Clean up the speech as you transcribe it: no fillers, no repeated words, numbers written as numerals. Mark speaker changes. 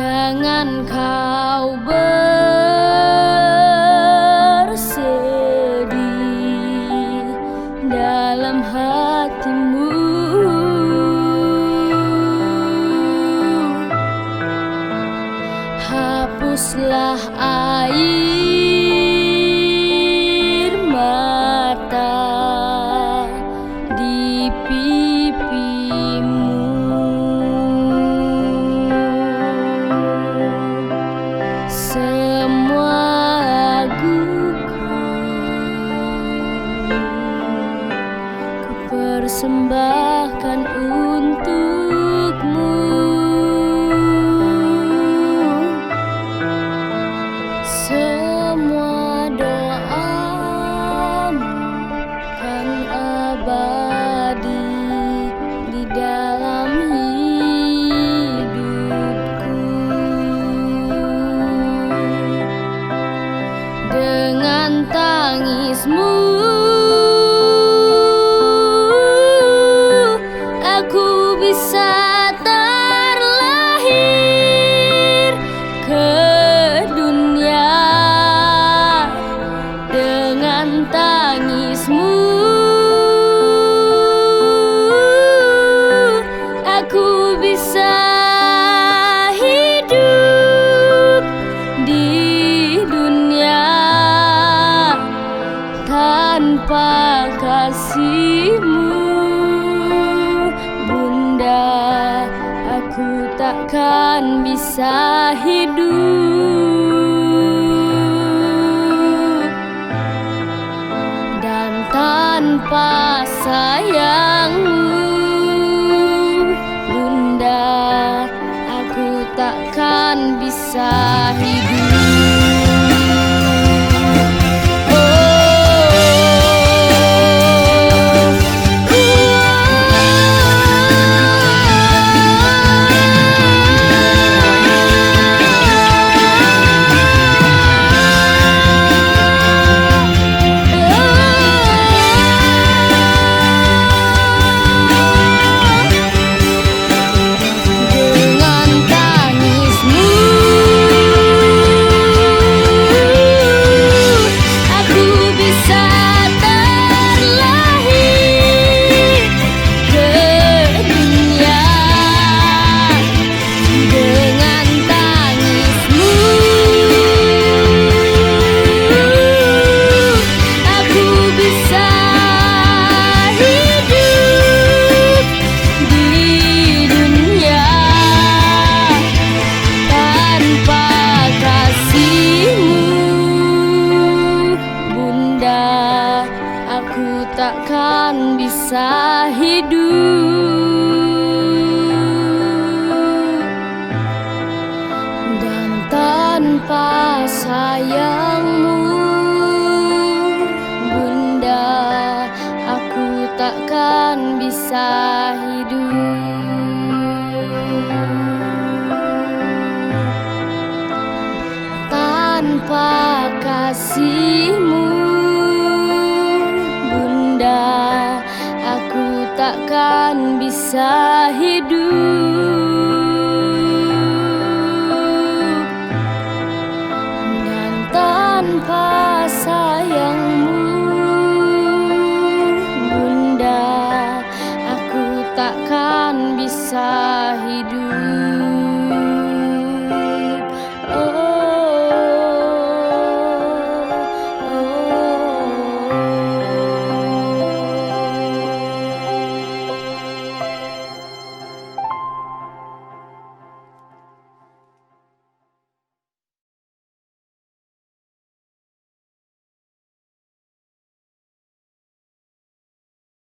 Speaker 1: Jangan kau bersedih dalam hatimu. Hapuslah air mata di pipimu. Semua laguku kupersembahkan untukmu. Semua doamu kan abadi di dalam hidupku. Dengan tangismu aku bisa terlahir ke dunia. Dengan tangismu aku bisa hidup di dunia. Tanpa kasihmu, Bunda, aku takkan bisa hidup. Dan tanpa sayangmu, Bunda, aku takkan bisa hidup. Takkan bisa hidup. Dan tanpa sayangmu, Bunda, aku takkan bisa hidup. Tanpa kasihmu, aku takkan bisa hidup. Dan tanpa sayangmu, Bunda, aku takkan bisa hidup.